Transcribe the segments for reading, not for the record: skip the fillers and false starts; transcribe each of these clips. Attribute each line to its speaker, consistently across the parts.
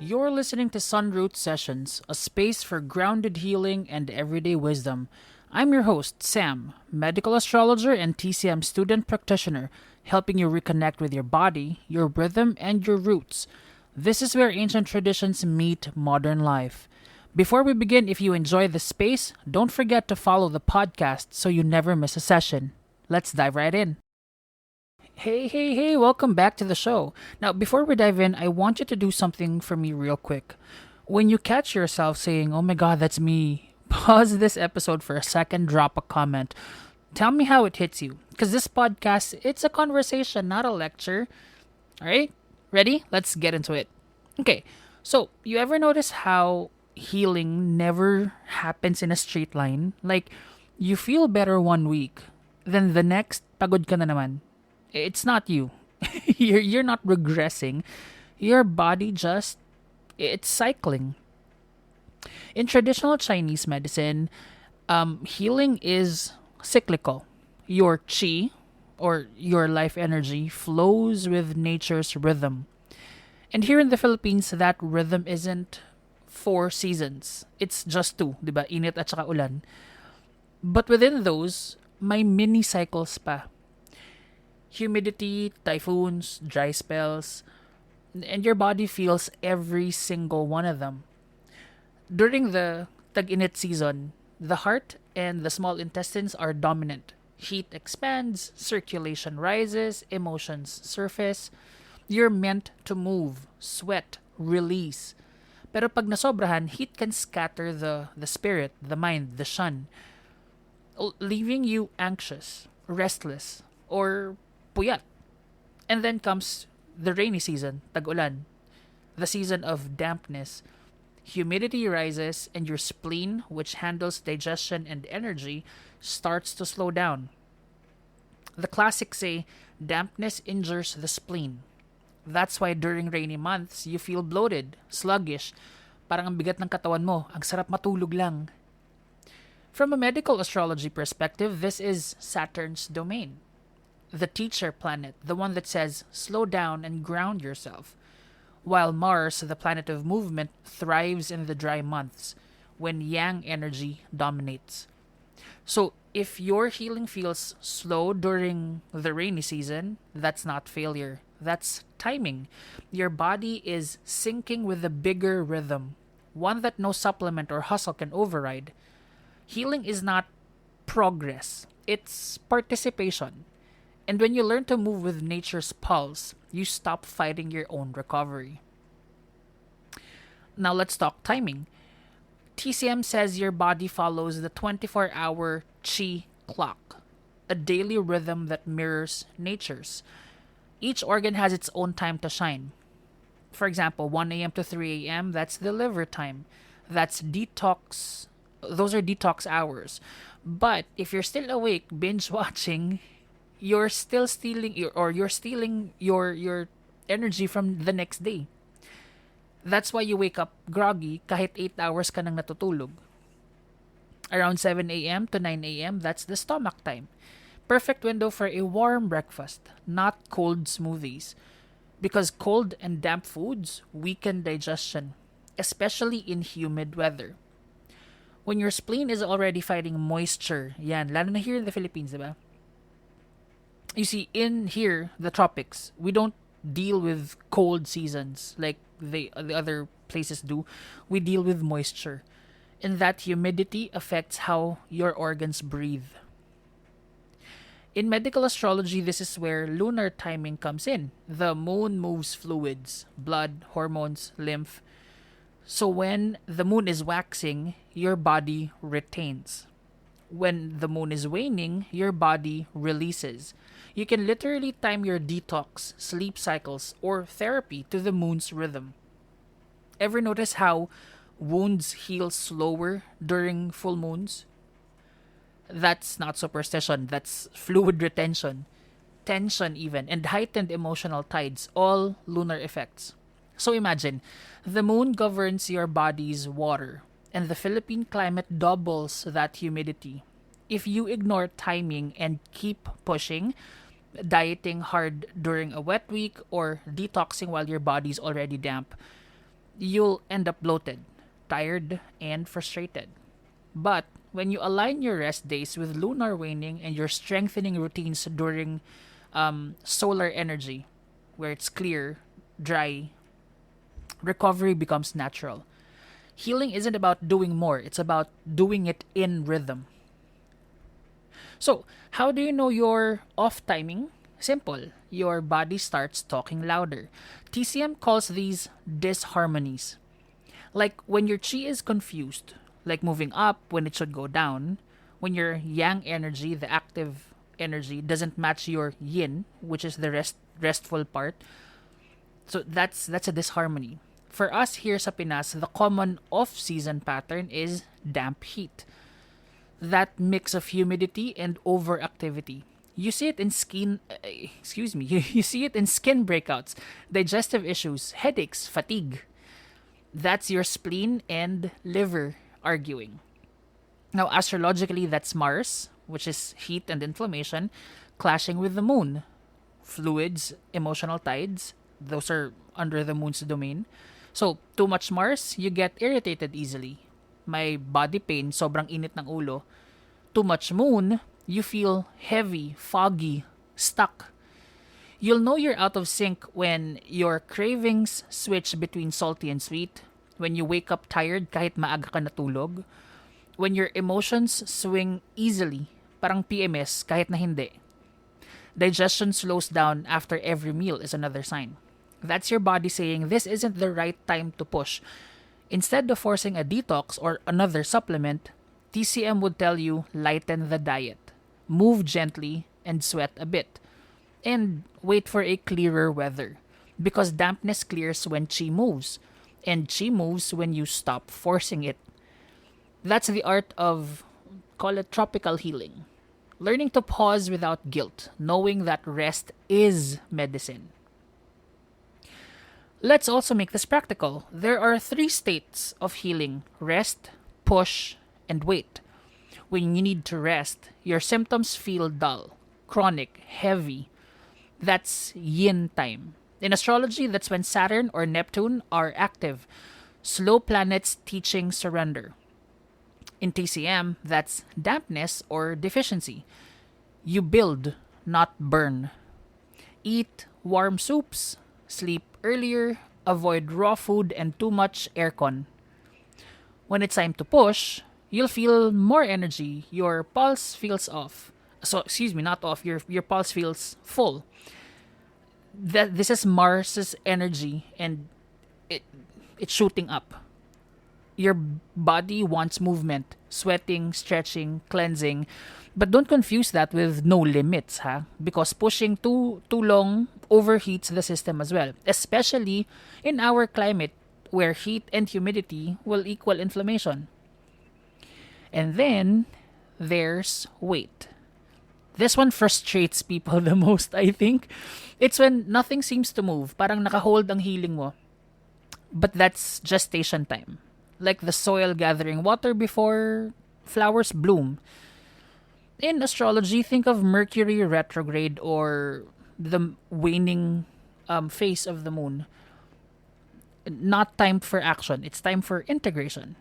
Speaker 1: You're listening to Sunroot Sessions, a space for grounded healing and everyday wisdom. I'm your host, Sam, medical astrologer and TCM student practitioner, helping you reconnect with your body, your rhythm, and your roots. This is where ancient traditions meet modern life. Before we begin, if you enjoy the space, don't forget to follow the podcast so you never miss a session. Let's dive right in. Hey, welcome back to the show. Now, before we dive in, I want you to do something for me real quick. When you catch yourself saying, oh my god, that's me, pause this episode for a second, drop a comment. Tell me how it hits you. Because this podcast, it's a conversation, not a lecture. Alright? Ready? Let's get into it. Okay, so you ever notice how healing never happens in a straight line? Like, you feel better one week, then the next, pagod ka na naman. It's not you. You're not regressing. Your body just it's cycling. In traditional Chinese medicine, healing is cyclical. Your chi or your life energy flows with nature's rhythm. And here in the Philippines, that rhythm isn't four seasons. It's just two, di ba? Init at saka ulan. But within those, may mini cycles pa. Humidity, typhoons, dry spells, and your body feels every single one of them. During the tag-init season, the heart and the small intestines are dominant. Heat expands, circulation rises, emotions surface. You're meant to move, sweat, release. Pero pag nasobrahan, heat can scatter the spirit, the mind, the shan, leaving you anxious, restless, or puyat. And then comes the rainy season, tag-ulan, the season of dampness. Humidity rises and your spleen, which handles digestion and energy, starts to slow down. The classics say dampness injures the spleen. That's why during rainy months, you feel bloated, sluggish, parang ang bigat ng katawan mo, ang sarap matulog lang. From a medical astrology perspective, this is Saturn's domain. The teacher planet, the one that says, slow down and ground yourself. While Mars, the planet of movement, thrives in the dry months, when yang energy dominates. So, if your healing feels slow during the rainy season, that's not failure. That's timing. Your body is syncing with a bigger rhythm, one that no supplement or hustle can override. Healing is not progress, it's participation. And when you learn to move with nature's pulse, you stop fighting your own recovery. Now let's talk timing. TCM says your body follows the 24-hour chi clock, a daily rhythm that mirrors nature's. Each organ has its own time to shine. For example, 1 a.m. to 3 a.m., that's the liver time. That's detox. Those are detox hours. But if you're still awake, binge watching, you're still stealing you're stealing your energy from the next day. That's why you wake up groggy kahit 8 hours ka nang natutulog. Around 7 a.m. to 9 a.m., that's the stomach time. Perfect window for a warm breakfast, not cold smoothies. Because cold and damp foods weaken digestion, especially in humid weather. When your spleen is already fighting moisture, yan, lalo na here in the Philippines, diba? You see, in here, the tropics, we don't deal with cold seasons like the other places do. We deal with moisture. And that humidity affects how your organs breathe. In medical astrology, this is where lunar timing comes in. The moon moves fluids, blood, hormones, lymph. So when the moon is waxing, your body retains. When the moon is waning, your body releases. You can literally time your detox, sleep cycles, or therapy to the moon's rhythm. Ever notice how wounds heal slower during full moons? That's not superstition, that's fluid retention, tension even, and heightened emotional tides, all lunar effects. So imagine, the moon governs your body's water, and the Philippine climate doubles that humidity. If you ignore timing and keep pushing, dieting hard during a wet week or detoxing while your body's already damp, you'll end up bloated, tired, and frustrated. But when you align your rest days with lunar waning and your strengthening routines during solar energy, where it's clear, dry, recovery becomes natural. Healing isn't about doing more, it's about doing it in rhythm. So, how do you know you're off timing? Simple. Your body starts talking louder. TCM calls these disharmonies. Like when your chi is confused, like moving up when it should go down, when your yang energy, the active energy, doesn't match your yin, which is the restful part. So that's a disharmony. For us here sa Pinas, the common off-season pattern is damp heat. That mix of humidity and overactivity. You see it in you see it in skin breakouts, digestive issues, headaches, fatigue. That's your spleen and liver arguing. Now, astrologically, that's Mars, which is heat and inflammation, clashing with the moon. Fluids, emotional tides, those are under the moon's domain. So, too much Mars, you get irritated easily. May body pain, sobrang init ng ulo. Too much moon, you feel heavy, foggy, stuck. You'll know you're out of sync when your cravings switch between salty and sweet, when you wake up tired kahit maaga ka natulog, when your emotions swing easily, parang PMS kahit na hindi. Digestion slows down after every meal is another sign. That's your body saying this isn't the right time to push. Instead of forcing a detox or another supplement, TCM would tell you lighten the diet, move gently, and sweat a bit. And wait for a clearer weather. Because dampness clears when chi moves, and chi moves when you stop forcing it. That's the art of, call it tropical healing. Learning to pause without guilt, knowing that rest is medicine. Let's also make this practical. There are three states of healing: rest, push, and wait. When you need to rest, your symptoms feel dull, chronic, heavy. That's yin time. In astrology, that's when Saturn or Neptune are active, slow planets teaching surrender. In TCM, that's dampness or deficiency. You build, not burn. Eat warm soups, sleep earlier, avoid raw food and too much aircon. When it's time to push, you'll feel more energy. Your pulse feels off. Not off. Your pulse feels full. This is Mars's energy, and it it's shooting up. Your body wants movement, sweating, stretching, cleansing. But don't confuse that with no limits, ha? Because pushing too long overheats the system as well, especially in our climate where heat and humidity will equal inflammation. And then there's weight. This one frustrates people the most, I think. It's when nothing seems to move, parang nakahold ang healing mo. But that's gestation time. Like the soil gathering water before flowers bloom. In astrology, think of Mercury retrograde or the waning phase of the moon. Not time for action, it's time for integration.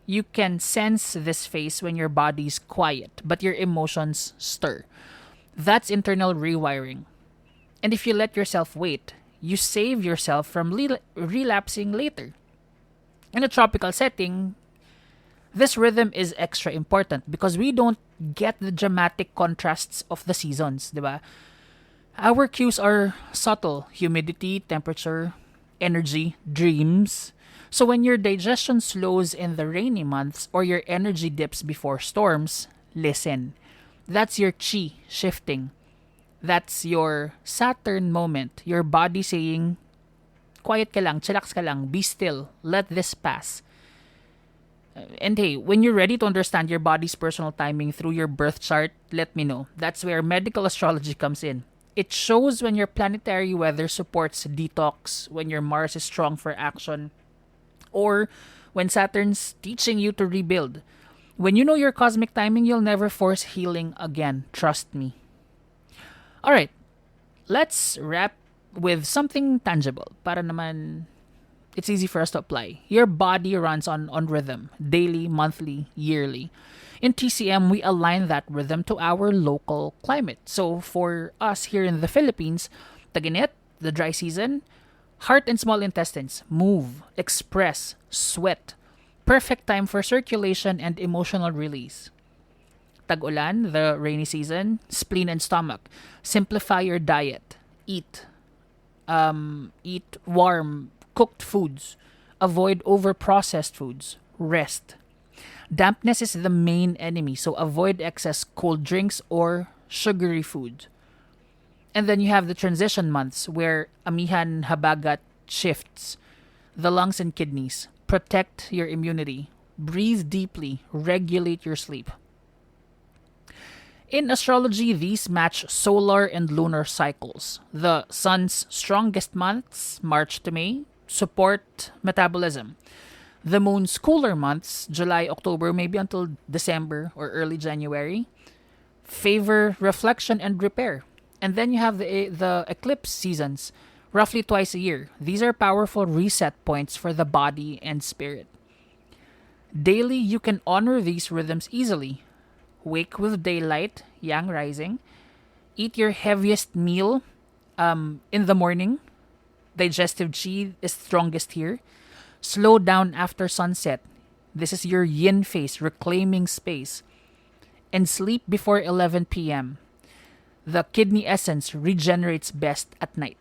Speaker 1: You can sense this phase when your body's quiet, but your emotions stir. That's internal rewiring. And if you let yourself wait, you save yourself from relapsing later. In a tropical setting, this rhythm is extra important because we don't get the dramatic contrasts of the seasons, diba? Our cues are subtle: humidity, temperature, energy, dreams. So when your digestion slows in the rainy months or your energy dips before storms, listen. That's your chi shifting. That's your Saturn moment. Your body saying, quiet ka lang, chillax ka lang, be still, let this pass. And hey, when you're ready to understand your body's personal timing through your birth chart, let me know. That's where medical astrology comes in. It shows when your planetary weather supports detox, when your Mars is strong for action, or when Saturn's teaching you to rebuild. When you know your cosmic timing, you'll never force healing again. Trust me. Alright, let's wrap with something tangible para naman it's easy for us to apply. Your body runs on rhythm, daily, monthly, yearly. In TCM, we align that rhythm to our local climate. So for us here in the Philippines, Taginit, the dry season, heart and small intestines move, express, sweat. Perfect time for circulation and emotional release. Tag-ulan, the rainy season, spleen and stomach. Simplify your diet. Eat warm, cooked foods. Avoid over-processed foods. Rest. Dampness is the main enemy, so avoid excess cold drinks or sugary food. And then you have the transition months where amihan habagat shifts. The lungs and kidneys. Protect your immunity. Breathe deeply. Regulate your sleep. In astrology, these match solar and lunar cycles. The sun's strongest months, March to May, support metabolism. The moon's cooler months, July, October, maybe until December or early January, favor reflection and repair. And then you have the eclipse seasons, roughly twice a year. These are powerful reset points for the body and spirit. Daily, you can honor these rhythms easily. Wake with daylight, yang rising. Eat your heaviest meal in the morning. Digestive chi is strongest here. Slow down after sunset. This is your yin phase, reclaiming space. And sleep before 11 p.m. The kidney essence regenerates best at night.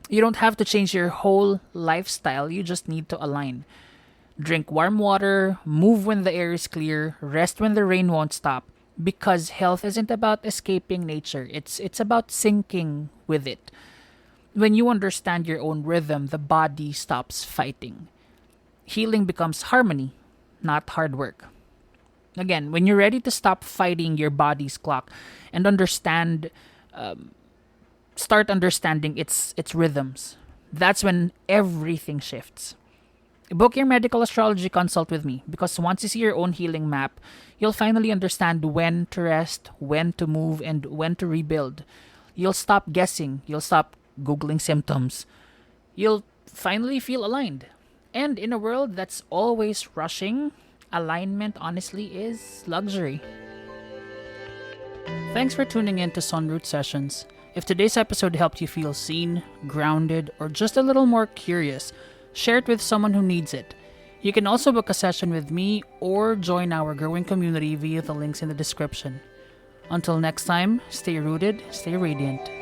Speaker 1: You don't have to change your whole lifestyle, you just need to align. Drink warm water, move when the air is clear, rest when the rain won't stop. Because health isn't about escaping nature, it's about syncing with it. When you understand your own rhythm, the body stops fighting. Healing becomes harmony, not hard work. Again, when you're ready to stop fighting your body's clock and start understanding its rhythms, that's when everything shifts. Book your medical astrology consult with me because once you see your own healing map, you'll finally understand when to rest, when to move, and when to rebuild. You'll stop guessing. You'll stop Googling symptoms. You'll finally feel aligned. And in a world that's always rushing, alignment honestly is luxury. Thanks for tuning in to Sunroot Sessions. If today's episode helped you feel seen, grounded, or just a little more curious, share it with someone who needs it. You can also book a session with me or join our growing community via the links in the description. Until next time, stay rooted, stay radiant.